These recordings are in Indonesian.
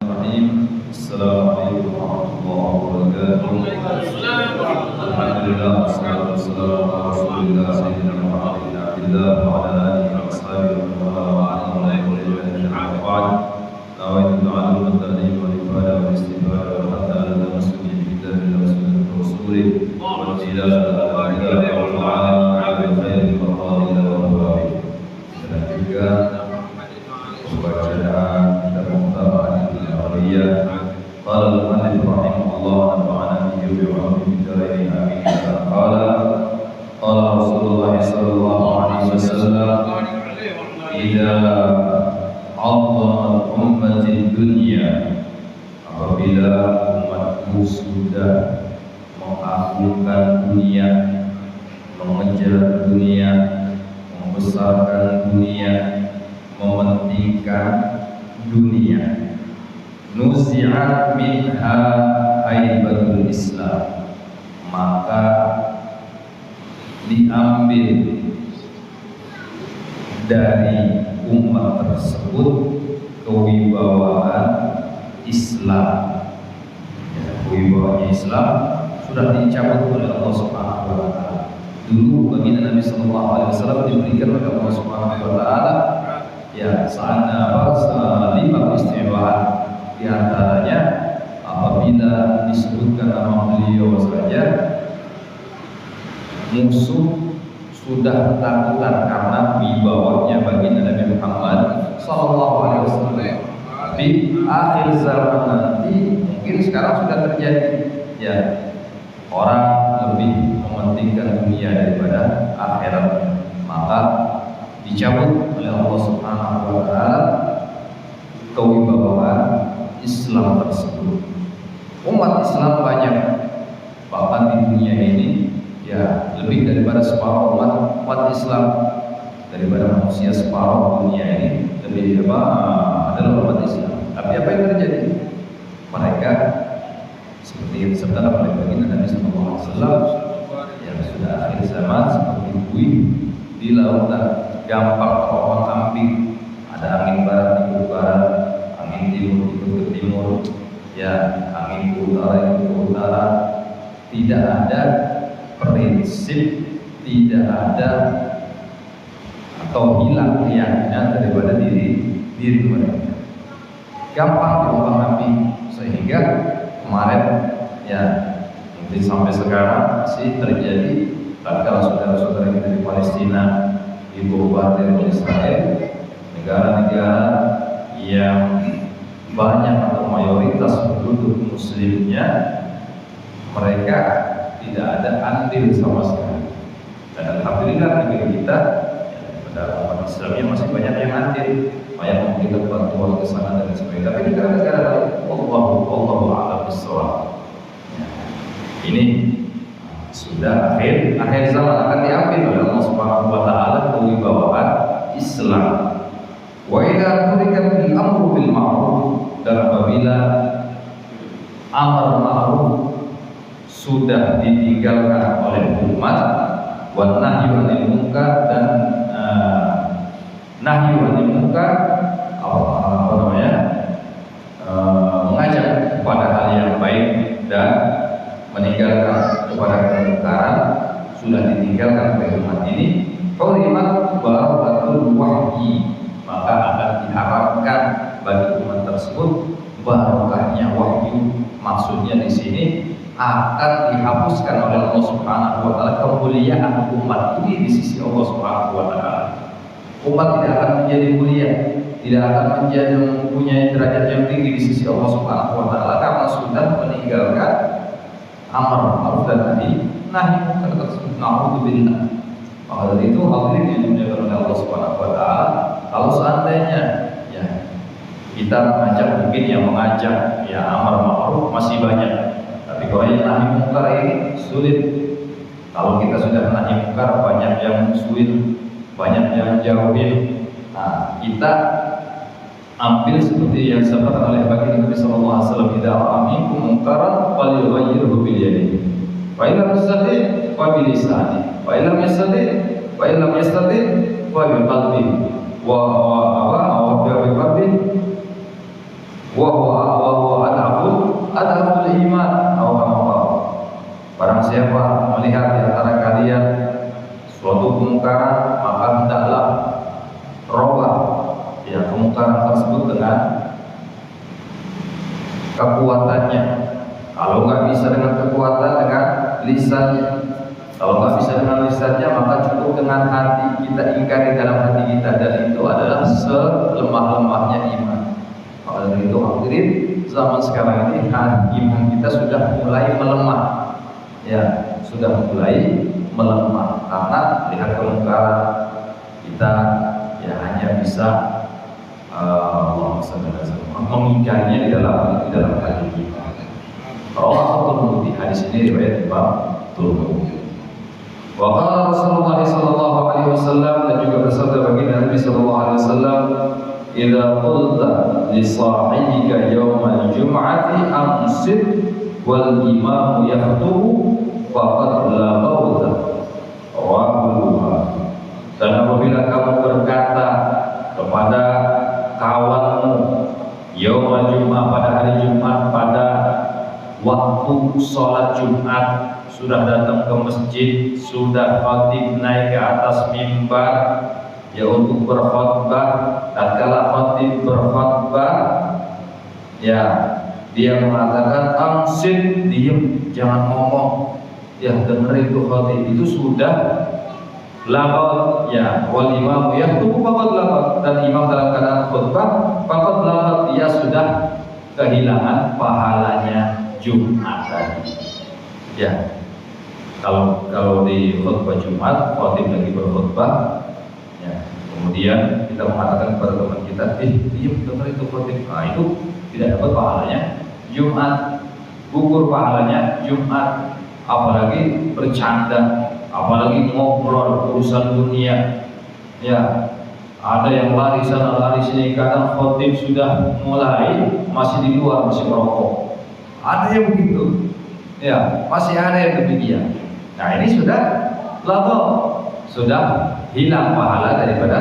Assalamualaikum warahmatullahi wabarakatuh. Alhamdulillah, wassalatu wassalamu ala rasulillah sayyidina Muhammad bin Abdillah wa ala alihi wa sahbihi wa man wala wa ala ba'd. Nawaitu ta'allum at-ta'lim wal ifadah wal istifada wa hatta ala mas'uliyya bi kitabillah wa sunnati rasulih wa tilawah al-qur'an wal ma'ani ala khairil fadhil wa barakatuh. Dan juga bacaan dan mutaba'ah al-ariyah. Qala al-mu'allif rahimahullah nafa'ana bihi wa bi'ulumihi fid-dharain amin. Qala Rasulullah sallallahu alaihi wasallam idza 'azzama ummati dunya, apabila umatku sudah mengagungkan dunia, mengejar dunia, membesarkan dunia, mementingkan dunia, nuzi'at minha haibatul Islam, maka diambil dari umat tersebut kewibawaan Islam. Kewibawaan Islam sudah dicabut oleh Allah Subhanahu wa taala. Dulu baginda Nabi sallallahu alaihi wasallam diberikan oleh Allah Subhanahu wa taala lima keistimewaan. Di antaranya apabila disebutkan nama beliau saja, musuh sudah ketakutan karena wibawanya baginda Nabi Muhammad sallallahu alaihi wasallam. Di akhir zaman nanti mungkin sekarang sudah terjadi, ya, orang lebih mementingkan dunia daripada akhirat, maka dicabut oleh Allah Subhanahu wa taala kewibawaan Islam tersebut. Umat Islam banyak, bahkan di dunia ini ya lebih daripada separuh umat Islam, daripada manusia separuh dunia ini lebih adalah umat Islam. Tapi apa yang terjadi? Mereka seperti yang disebutkan oleh baginda Nabi sallallahu alaihi wasallam, yang sudah akhir zaman seperti buih di lautan, gampang terombang ambing. Ada angin barat ikut barat, angin timur ikut ke timur, ya, angin ke utara ikut ke utara. Tidak ada prinsip, tidak ada atau hilang keyakinan daripada diri mereka. Gampang terombang ambing, sehingga kemarin ya mungkin sampai sekarang masih terjadi. Tatkala saudara-saudara kita di Palestina dibombardir oleh Israel, negara-negara yang banyak atau mayoritas penduduk muslimnya, mereka tidak ada andil sama sekali. Dan alhamdulillah negeri kita pada umat Islamnya masih banyak yang andil, banyak memberikan bantuan ke sana dan sebagainya. Tapi negara-negara lain, wallahu a'lam bishawab. Ini sudah akhir zaman akan diambil oleh Allah Subhanahu wa taala kewibawaan Islam. Wa idza turika fil amru bil ma'ruf, dan apabila amar ma'ruf sudah ditinggalkan oleh umat, wa nahyu 'anil munkar, dan nahyu 'anil munkar mengajak kepada hal yang baik dan meninggalkan kepada kemungkaran sudah ditinggalkan oleh umat ini, hurimat barakatul wahyi, maka akan diharapkan bagi umat tersebut barokahnya wahyu. Maksudnya di sini akan dihapuskan oleh Allah Subhanahu wa taala kemuliaan umat ini di sisi Allah Subhanahu wa taala. Umat tidak akan menjadi mulia, tidak akan menjadi mempunyai derajat yang tinggi di sisi Allah Subhanahu wa taala karena sudah meninggalkan amar ma'ruf dan nahi munkar tersebut. Na'udzubillah. Maka dari itu hadirin yang dimuliakan oleh Allah Subhanahu wa taala, kalau seandainya ya kita mengajak ya amar ma'ruf masih banyak, tapi kalau yang nahi munkar ini sulit. Kalau kita sudah nahi munkar, banyak yang sulit, banyak yang jauhin. Nah, kita ambil seperti yang disampaikan oleh baginda Nabi sallallahu alaihi wasallam, idza aminkum munkaran falyughayyirhu bil yadihi, fa in lam yastati fa bi lisanihi, fa in lam yastati fa bi qalbihi, wa huwa siapa melihat di antara kalian suatu kemungkaran, maka hendaklah robah ya kemungkaran tersebut dengan kekuatannya. Kalau nggak bisa dengan kekuatan, dengan lisannya. Kalau nggak bisa dengan lisannya, maka cukup dengan hati kita ingkari dalam hati kita, dan itu adalah selemah-lemahnya iman. Maka dari itu hadirin, zaman sekarang ini iman kita sudah mulai melemah, ya sudah mulai melemah karena lihat kemungkaran kita ya hanya bisa mengingkarinya di dalam hati kita. Rawahu Tirmidzi, hadis ini riwayat Imam Tirmidzi. Wa qala Rasulullah sallallahu alaihi wasallam, dan juga bersabda baginda Nabi sallallahu alaihi wasallam, "Idza qulta li sahibika yaumal jum'ati amsik wal imamu yakhutubu faqad laghawta." Rawahu. Dan apabila kamu berkata kepada kawanmu yaumul jum'ah, pada hari Jumat, pada waktu sholat Jumat, sudah datang ke masjid, sudah khatib naik ke atas mimbar ya untuk berkhutbah. Tatkala khatib berkhutbah, ya dia mengatakan amsit, diam, jangan ngomong, ya dengerin tuh khatib, itu sudah lagat ya. Wal imam yaktubu faqad lagat, dan imam dalam keadaan khutbah faqad lagat, dia sudah kehilangan pahalanya Jumat tadi. Ya, kalau di khutbah Jumat, khatib lagi berkhutbah, ya, kemudian kita mengatakan kepada teman kita, diam, dengar itu khatib, nah itu tidak dapat pahalanya Jumat, gugur pahalanya Jumat. Apalagi bercanda, apalagi ngobrol urusan dunia, ya. Ada yang lari sana lari sini, kadang khatib sudah mulai masih di luar, masih merokok. Ada yang begitu, ya, masih ada yang demikian. Nah ini sudah lalu sudah hilang pahala daripada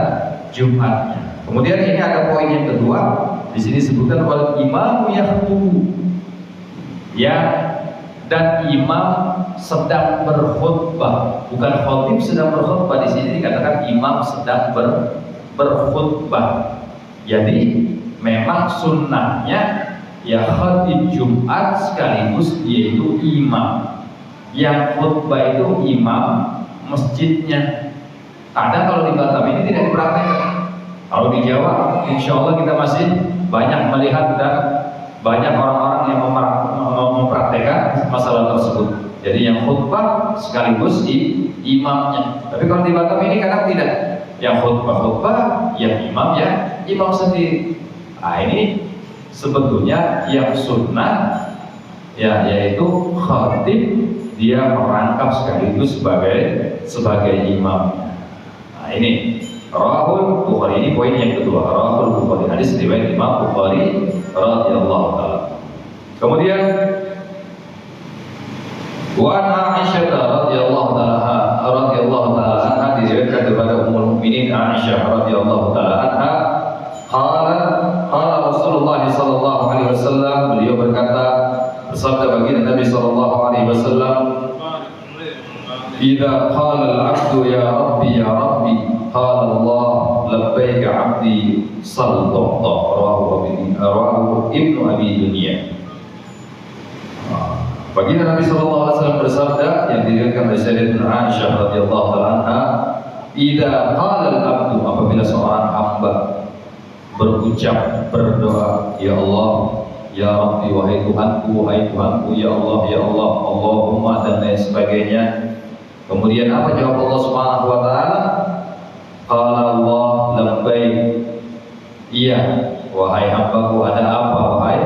Jumatnya. Kemudian ini ada poin yang kedua, di sini disebutkan wal imamu yakhutubu, ya, dan imam sedang berkhutbah, bukan khatib sedang berkhutbah. Di sini dikatakan imam sedang berkhutbah. Jadi memang sunnahnya ya khatib Jumat sekaligus dia itu imam. Yang khutbah itu imam masjidnya. Kadang kalau di Batam ini tidak dipraktekkan. Kalau di Jawa, insya Allah kita masih banyak melihat dan banyak orang-orang yang mempraktekkan masalah tersebut. Jadi yang khutbah sekaligus imamnya. Tapi kalau di Batam ini kadang tidak. Yang khutbah, yang imam ya imam sendiri. Nah ini sebetulnya yang sunnah ya yaitu khatib dia merangkap sekaligus sebagai imam. Nah ini Rawahul Bukhari, ini poin yang kedua. Rawahul Bukhari, hadis riwayat Imam Bukhari radhiyallahu taala. Kemudian wa Aisyah radhiyallahu taala anha diriwayatkan kepada Ummul Mukminin Aisyah radhiyallahu taala anha, qala Rasulullah sallallahu alaihi wasallam, beliau berkata, bersabda baginda Nabi sallallahu alaihi wasallam, "Idza qala al-'abdu ya Rabbi ya Rabbi, qala Allah labbaika 'abdi sallallahu rawahu Ibnu Abi Dunya." Baginda Nabi sallallahu alaihi wasallam bersabda yang diriwayatkan oleh Sayyidatina Aisyah radhiyallahu anha, "Idza qala al-'abdu," apabila seorang hamba berucap berdoa, "Ya Allah, ya Rabbi, wahai Tuhanku, ya Allah, Allahumma," dan lain sebagainya. Kemudian apa jawab Allah Subhanahu wa taala? Qala Allah labbaik. Iya, wahai hambaku, ada apa wahai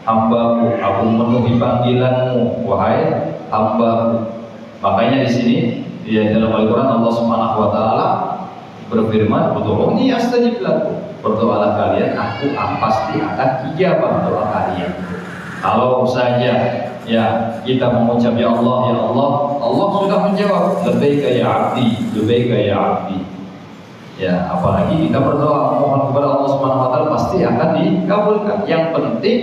hambaku? Aku memenuhi panggilanmu wahai hambaku. Makanya di sini ya dalam Al-Qur'an Allah Subhanahu wa taala berfirman, "Ud'uuni astajib lakum." Berdoalah kalian, aku pasti akan ijabah doa kalian. Kalau saja ya kita mengucap ya Allah, Allah sudah menjawab labbaika ya 'abdi, labbaika ya 'abdi. Ya, apalagi kita berdoa mohon kepada Allah Subhanahu wa taala pasti akan dikabulkan. Yang penting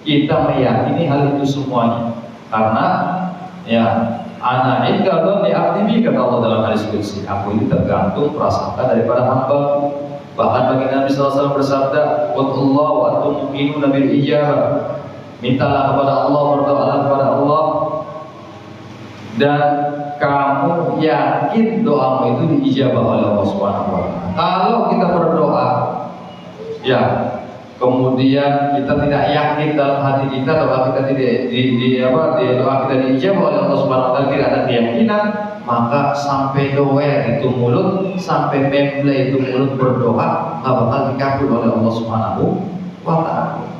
kita meyakini hal itu semuanya. Karena ya Ana inda dhanni abdi, kata Allah dalam hadis qudsi, aku ini tergantung prasangka daripada hamba. Bahkan bagi Nabi SAW bersabda, "Qulillah wa antum muqinuna bil ijabah." Mintalah kepada Allah, berdoalah kepada Allah, dan kamu yakin doamu itu diijabah oleh Allah Subhanahu wa taala. Kalau kita berdoa, ya, kemudian kita tidak yakin dalam hati kita, doa kita tidak doa kita diijabah oleh Allah Subhanahu wa taala, tidak ada keyakinan, maka sampai doa itu mulut, sampai memble itu mulut berdoa, nggak bakal dikabul oleh Allah Subhanahu wa taala.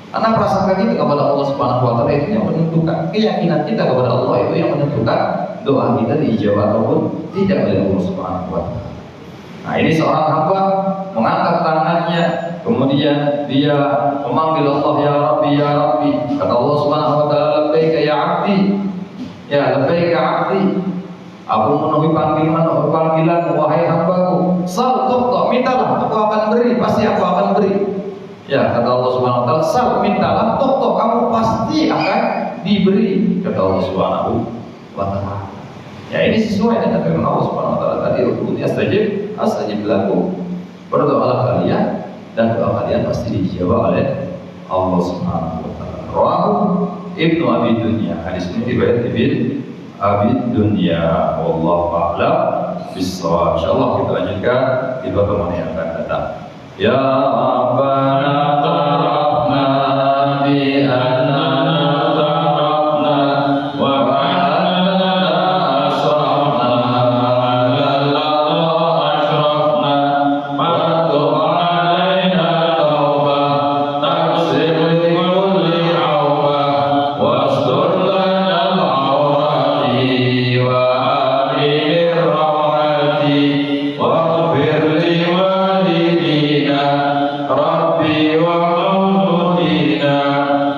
Karena prasangka kita kepada Allah Subhanahu wa taala itu yang menentukan, keyakinan kita kepada Allah itu yang menentukan doa kita diijabah ataupun tidak oleh Allah Subhanahu wa taala. Nah, ini seorang hamba mengangkat tangannya, kemudian dia memanggil Allah, ya Rabbi, ya Rabbi. Kata Allah Subhanahu wa taala, labbaika ya abdi. Ya, labbaika abdi. Aku memenuhi panggilan wahai hambaku. Sal tuqta, mintalah, aku akan beri, pasti aku akan beri. Ya, kata Allah Subhanahu wa taala, sal, mintalah, tuqta, kamu pasti akan diberi, kata Allah Subhanahu wa taala. Ya, ini sesuai dengan firman Allah Subhanahu wa taala tadi, "Ud'uni astajib lakum." Berdoalah kalian dan doa kalian pasti dijawab oleh Allah Subhanahu wa taala. Rawahu Ibnu Abi Dunya. Hadis ini riwayat Ibnu Abi Dunya. Wallahu a'lam bissawab. Insyaallah kita lanjutkan di pertemuan yang akan datang. Ya Rabbana tarafna bi annana tarafna wa annana asrafna lalla asrafna fatu alaina tauba taksir li kulli auba wastur lana al-awrati wa akhir rawati waghfir li walidina Rabbi wa mauludina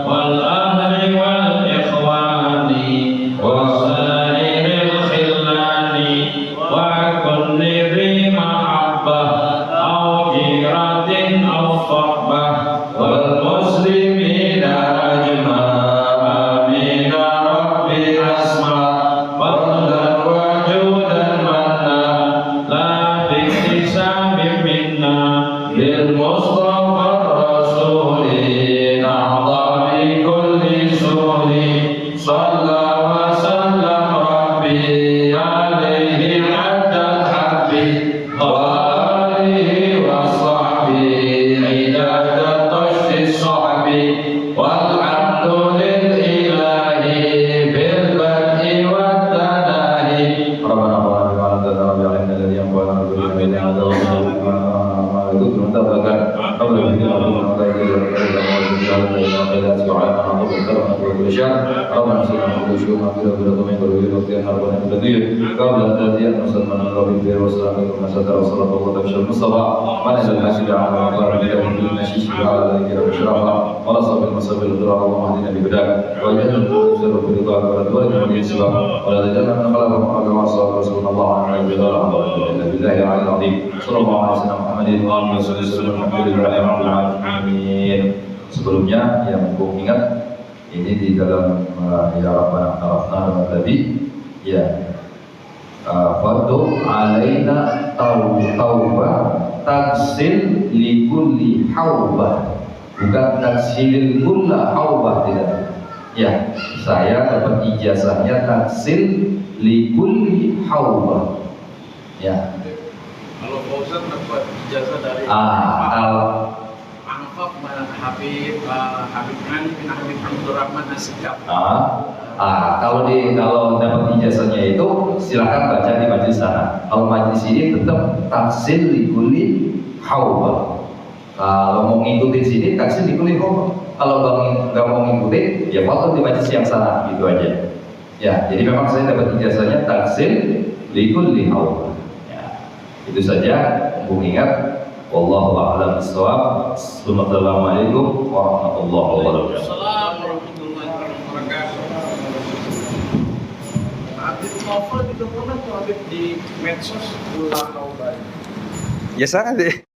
wal ahli wal ikhwani wa sairil khillani wa kulli dhi mahabbah aw jiratin aw sahbah wal muslimina ajma'in amin rabbi asma fadlan wa judan manna la biktisabim minna lil mustafa rasuli na'adha bi kulli suli salla wa sallam rabbi alaihi haddal habbi wa alihi wa sahbihi idadat tashti sahbi wal hamdu lil ilahi bil bad'i wad tanahi Rabbana wa lana rabbi alaina alladhi yanfa'una bi ilmihi itu bermutabakan Allah bikin Allah taala Sebelumnya yang aku ingat ini di dalam ya Rabbana tarafna tadi ya fadu alaina tauba taksil li kulli haubah, bukan taksil kulla haubah, tidak. Ya, saya dapat ijazahnya taksil li kulli haubah. Ya. Kalau Pak Ustaz dapat ijazah dari Habib Ali bin Habib Abdurrahman Asikap. Kalau dapat ijazahnya itu silakan baca di majelis sana. Kalau majelis ini tetap taksil li kulli haubah. Kalau mau ngikutin sini taksil li kulli haubah. Kalau nggak mau ngikutin ya foto di majelis yang sana, gitu aja. Ya, jadi memang saya dapat ijazahnya taksil li kulli haubah. Ya, itu saja. Untuk ingat. Wallahu a'lam bishawab. Assalamualaikum warahmatullahi wabarakatuh. Assalamualaikum warahmatullahi wabarakatuh. Habib novel juga pernah tuh Habib di medsos ulang tahun. Ya sangat deh.